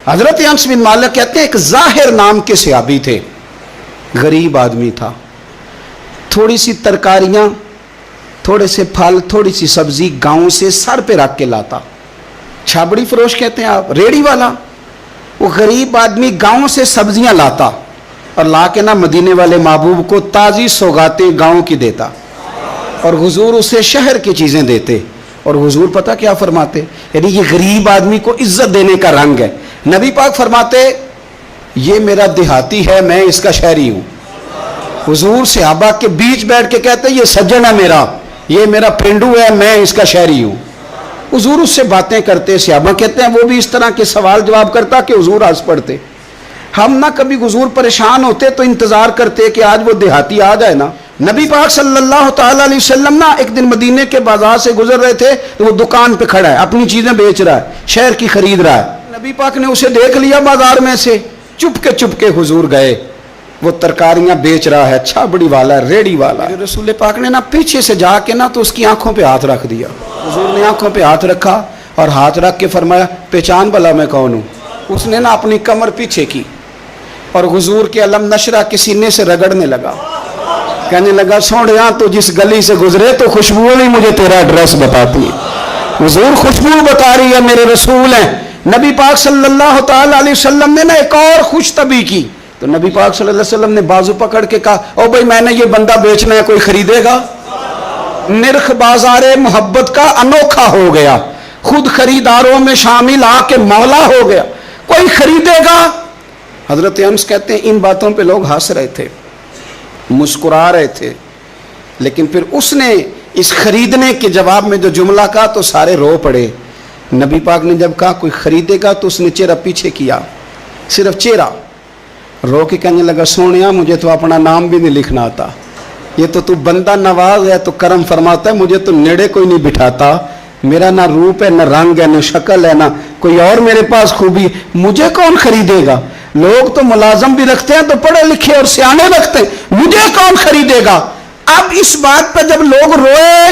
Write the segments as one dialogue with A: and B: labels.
A: حضرت انس بن مالک کہتے ہیں ایک ظاہر نام کے صحابی تھے، غریب آدمی تھا، تھوڑی سی ترکاریاں، تھوڑے سے پھل، تھوڑی سی سبزی گاؤں سے سر پہ رکھ کے لاتا، چھابڑی فروش کہتے ہیں آپ، ریڑی والا۔ وہ غریب آدمی گاؤں سے سبزیاں لاتا اور لا کے نا مدینے والے محبوب کو تازی سوغاتیں گاؤں کی دیتا، اور حضور اسے شہر کی چیزیں دیتے۔ اور حضور پتہ کیا فرماتے؟ یعنی یہ غریب آدمی کو عزت دینے کا رنگ ہے۔ نبی پاک فرماتے یہ میرا دیہاتی ہے، میں اس کا شہری ہوں۔ حضور صحابہ کے بیچ بیٹھ کے کہتے یہ سجن ہے میرا، یہ میرا پرنڈو ہے، میں اس کا شہری ہوں۔ حضور اس سے باتیں کرتے، صحابہ کہتے ہیں وہ بھی اس طرح کے سوال جواب کرتا کہ حضور ہنس پڑتے۔ ہم نہ کبھی حضور پریشان ہوتے تو انتظار کرتے کہ آج وہ دیہاتی آ جائے نا۔ نبی پاک صلی اللہ تعالیٰ علیہ وسلم نا ایک دن مدینے کے بازار سے گزر رہے تھے تو وہ دکان پہ کھڑا ہے، اپنی چیزیں بیچ رہا ہے، شہر کی خرید رہا ہے۔ نبی پاک نے اسے دیکھ لیا بازار میں سے، چپ کے حضور گئے، وہ ترکاریاں بیچ رہا ہے، چھابڑی والا، ریڑی والا۔ رسول پاک نے نا پیچھے سے جا کے نا تو اس کی آنکھوں پہ ہاتھ رکھ دیا۔ حضور نے آنکھوں پہ ہاتھ رکھا اور ہاتھ رکھ کے فرمایا پہچان بھلا میں کون ہوں۔ اس نے نا اپنی کمر پیچھے کی اور حضور کے علم نشرہ کے سینے سے رگڑنے لگا، کہنے لگا سوڑیاں تو جس گلی سے گزرے تو خوشبو بھی مجھے تیرا ایڈریس بتاتی ہے۔ حضور خوشبو بتا رہی ہے میرے رسول ہیں۔ نبی پاک صلی اللہ تعالیٰ علیہ وسلم نے نا ایک اور خوش طبی کی تو نبی پاک صلی اللہ علیہ وسلم نے بازو پکڑ کے کہا او بھائی میں نے یہ بندہ بیچنا ہے، کوئی خریدے گا؟ نرخ بازار محبت کا انوکھا ہو گیا، خود خریداروں میں شامل آ کے مولا ہو گیا، کوئی خریدے گا؟ حضرت انس کہتے ہیں ان باتوں پہ لوگ ہنس رہے تھے، مسکرا رہے تھے، لیکن پھر اس نے اس خریدنے کے جواب میں جو جملہ کہا تو سارے رو پڑے۔ نبی پاک نے جب کہا کوئی خریدے گا تو اس نے چہرہ پیچھے کیا، صرف چہرہ، رو کے کہنے لگا سونیا مجھے تو اپنا نام بھی نہیں لکھنا آتا، یہ تو بندہ نواز ہے تو کرم فرماتا ہے، مجھے تو نیڑے کوئی نہیں بٹھاتا، میرا نہ روپ ہے، نہ رنگ ہے، نہ شکل ہے، نہ کوئی اور میرے پاس خوبی، مجھے کون خریدے گا؟ لوگ تو ملازم بھی رکھتے ہیں تو پڑھے لکھے اور سیانے رکھتے ہیں، مجھے کون خریدے گا؟ اب اس بات پہ جب لوگ روئے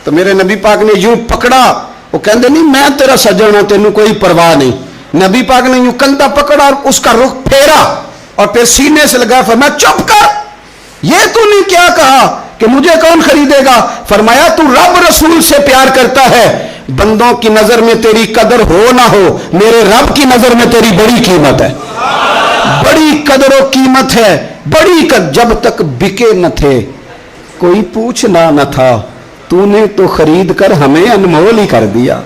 A: تو میرے نبی پاک نے یوں پکڑا، وہ کہندے نہیں میں تیرا سجن ہوں، تینوں کوئی پرواہ نہیں۔ نبی پاک نے یوں کندھا پکڑا اور اس کا رخ پھیرا اور پھر سینے سے لگا، فرمایا چپ کر، یہ تو نہیں کیا کہا کہ مجھے کون خریدے گا؟ فرمایا تو رب رسول سے پیار کرتا ہے، بندوں کی نظر میں تیری قدر ہو نہ ہو، میرے رب کی نظر میں تیری بڑی قیمت ہے، بڑی قدر و قیمت ہے، بڑی قدر۔ جب تک بکے نہ تھے کوئی پوچھنا نہ تھا، تو نے تو خرید کر ہمیں انمول ہی کر دیا۔